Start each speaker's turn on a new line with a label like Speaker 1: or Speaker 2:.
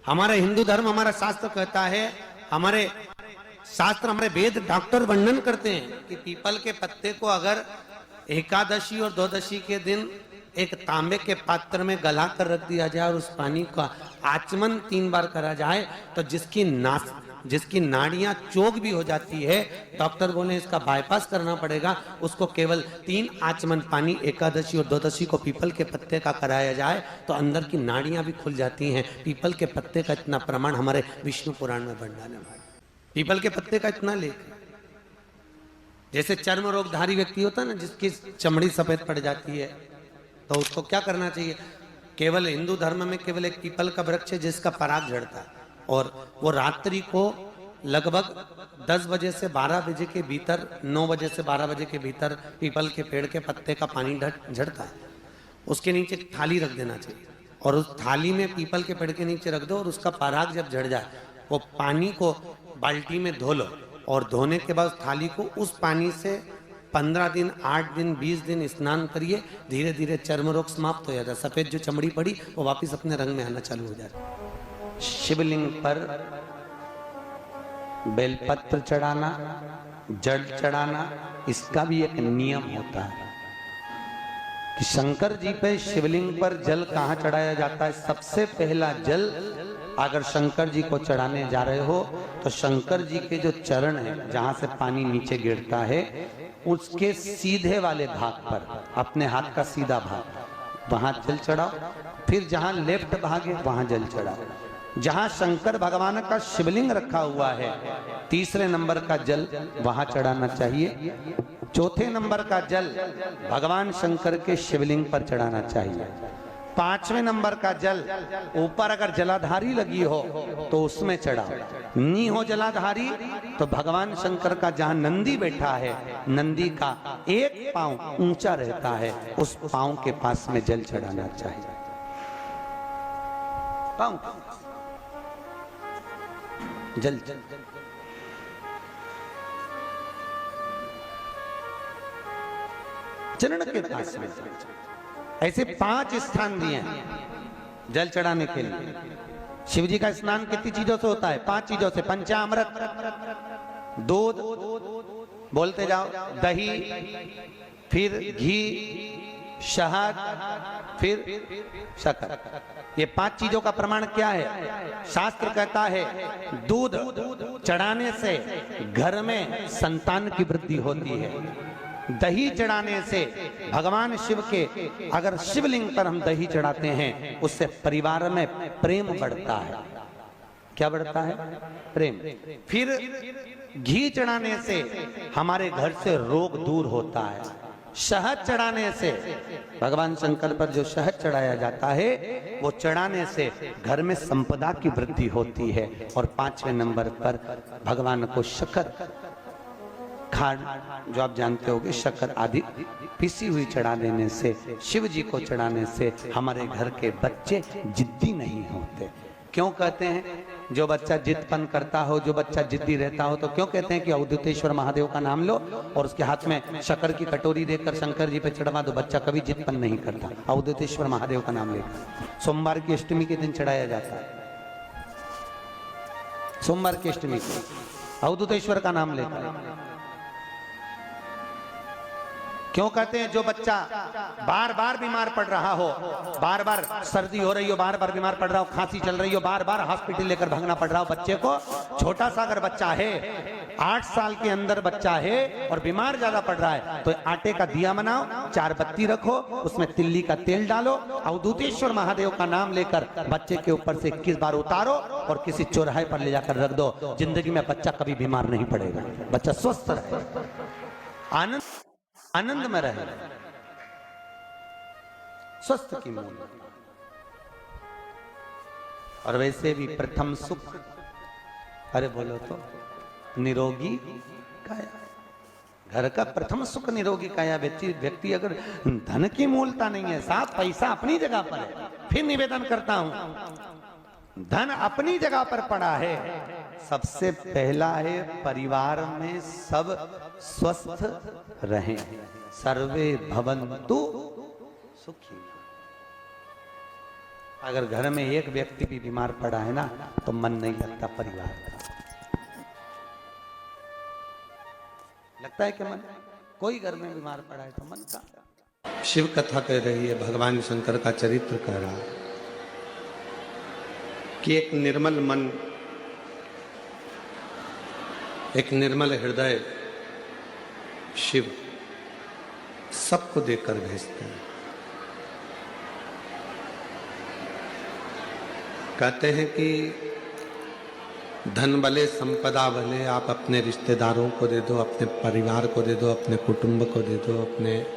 Speaker 1: हमारा हिंदू धर्म, हमारा शास्त्र कहता है, हमारे शास्त्र, हमारे वेद डॉक्टर वर्णन करते हैं कि पीपल के पत्ते को अगर एकादशी और द्वादशी के दिन एक तांबे के पात्र में गला कर रख दिया जाए और उस पानी का आचमन 3 बार करा जाए तो जिसकी नाड़ियां चोक भी हो जाती है, डॉक्टर बोले इसका बाईपास करना पड़ेगा, उसको केवल 3 आचमन पानी एकादशी और द्वादशी को पीपल के पत्ते का कराया जाए तो अंदर की नाड़ियां भी खुल जाती हैं। पीपल के पत्ते का इतना प्रमाण हमारे विष्णु पुराण में वर्णन है। पीपल के पत्ते का इतना लेख, जैसे चर्म रोगधारी व्यक्ति होता है ना, जिसकी चमड़ी सफेद पड़ जाती है, तो उसको क्या करना चाहिए? केवल हिंदू धर्म में केवल एक पीपल का वृक्ष है जिसका पराग झड़ता है, और वो रात्रि को लगभग 10 बजे से 12 बजे के भीतर, 9 बजे से 12 बजे के भीतर पीपल के पेड़ के पत्ते का पानी झड़ता है। उसके नीचे एक थाली रख देना चाहिए और उस थाली में पीपल के पेड़ के नीचे रख दो, और उसका पराग जब झड़ जाए वो पानी को बाल्टी में धो लो, और धोने के बाद थाली को उस पानी से 15 दिन, 8 दिन, 20 दिन स्नान करिए। धीरे धीरे चर्म रोग समाप्त हो जाता है, सफेद जो चमड़ी पड़ी वो वापस अपने रंग में आना चालू हो जाता है। शिवलिंग पर बेलपत्र चढ़ाना, जल चढ़ाना, इसका भी एक नियम होता है कि शंकर जी पे शिवलिंग पर जल कहाँ चढ़ाया जाता है? सबसे पहला जल अगर शंकर जी को चढ़ाने जा रहे हो तो शंकर जी के जो चरण है, जहां से पानी नीचे गिरता है, उसके सीधे वाले भाग पर, अपने हाथ का सीधा भाग, वहां जल चढ़ाओ। फिर जहां लेफ्ट भाग है वहां जल चढ़ाओ। जहां शंकर भगवान का शिवलिंग रखा हुआ है, तीसरे नंबर का जल वहां चढ़ाना चाहिए। चौथे नंबर का जल भगवान शंकर के शिवलिंग पर चढ़ाना चाहिए। 5वें नंबर का जल ऊपर अगर जलाधारी लगी हो तो उसमें चढ़ाओ, नी हो जलाधारी तो भगवान शंकर का जहां नंदी बैठा है, नंदी का एक पांव ऊंचा रहता है, उस पांव के पास में जल चढ़ाना चाहिए। पांव जल चरण के पास में। ऐसे 5 स्थान दिए हैं जल चढ़ाने के लिए। शिव जी का स्नान कितनी चीजों से होता है? 5 चीजों से। पंचामृत, दूध, बोलते जाओ, दही, फिर घी, शहद, फिर शक्कर। ये 5 चीजों का प्रमाण क्या है? शास्त्र कहता है दूध चढ़ाने से घर में संतान की वृद्धि होती है। दही चढ़ाने से भगवान शिव के, अगर शिवलिंग पर हम दही चढ़ाते हैं, उससे परिवार में प्रेम बढ़ता है। क्या बढ़ता है? प्रेम। फिर घी चढ़ाने से हमारे घर से रोग दूर होता है। शहद चढ़ाने से, भगवान शंकर पर जो शहद चढ़ाया जाता है, वो चढ़ाने से घर में संपदा की वृद्धि होती है। और 5वें नंबर पर भगवान को शक्कर, खांड जो आप जानते होंगे, शक्कर आदि पिसी हुई चढ़ा देने से, शिव जी को चढ़ाने से हमारे घर के बच्चे जिद्दी नहीं होते। क्यों कहते हैं? जो बच्चा जिद्दपन करता हो, जो बच्चा जिद्दी रहता हो, तो क्यों कहते हैं कि अवधूतेश्वर महादेव का नाम लो और उसके हाथ में शक्कर की कटोरी देकर शंकर जी पे चढ़वा दो, बच्चा कभी जिद्दपन नहीं करता। अवधूतेश्वर महादेव का नाम लेकर सोमवार की अष्टमी के दिन चढ़ाया जाता है। सोमवार की अष्टमी को अवधूतेश्वर का नाम लेकर। क्यों कहते हैं? जो बच्चा बार बार बीमार पड़ रहा हो, बार बार सर्दी हो रही हो, बार बार बीमार पड़ रहा हो, खांसी चल रही हो, बार बार हॉस्पिटल लेकर भागना पड़ रहा हो बच्चे को, छोटा सा अगर बच्चा है, 8 साल के अंदर बच्चा है और बीमार ज्यादा पड़ रहा है, तो आटे का दिया बनाओ, 4 बत्ती रखो, उसमें तिल्ली का तेल डालो, अवधूतेश्वर महादेव का नाम लेकर बच्चे के ऊपर से 21 बार उतारो और किसी चौराहे पर ले जाकर रख दो। जिंदगी में बच्चा कभी बीमार नहीं पड़ेगा, बच्चा स्वस्थ रहे, आनंद में रहे, स्वस्थ की मूल। और वैसे भी प्रथम सुख, अरे बोलो तो, निरोगी काया। घर का प्रथम सुख निरोगी काया। व्यक्ति अगर धन की मूलता नहीं है, साथ पैसा अपनी जगह पर है, फिर निवेदन करता हूं, धन अपनी जगह पर पड़ा है, सबसे पहला है परिवार में सब स्वस्थ रहें, सर्वे भवन्तु सुखी। अगर घर में एक व्यक्ति भी बीमार पड़ा है ना तो मन नहीं लगता परिवार का। लगता है कि मन, कोई घर में बीमार पड़ा है तो मन का। शिव कथा कह रही है, भगवान शंकर का चरित्र कह रहा है कि एक निर्मल मन, एक निर्मल हृदय शिव सबको देकर भेजते हैं। कहते हैं कि धन भले संपदा भले आप अपने रिश्तेदारों को दे दो, अपने परिवार को दे दो, अपने कुटुंब को दे दो, अपने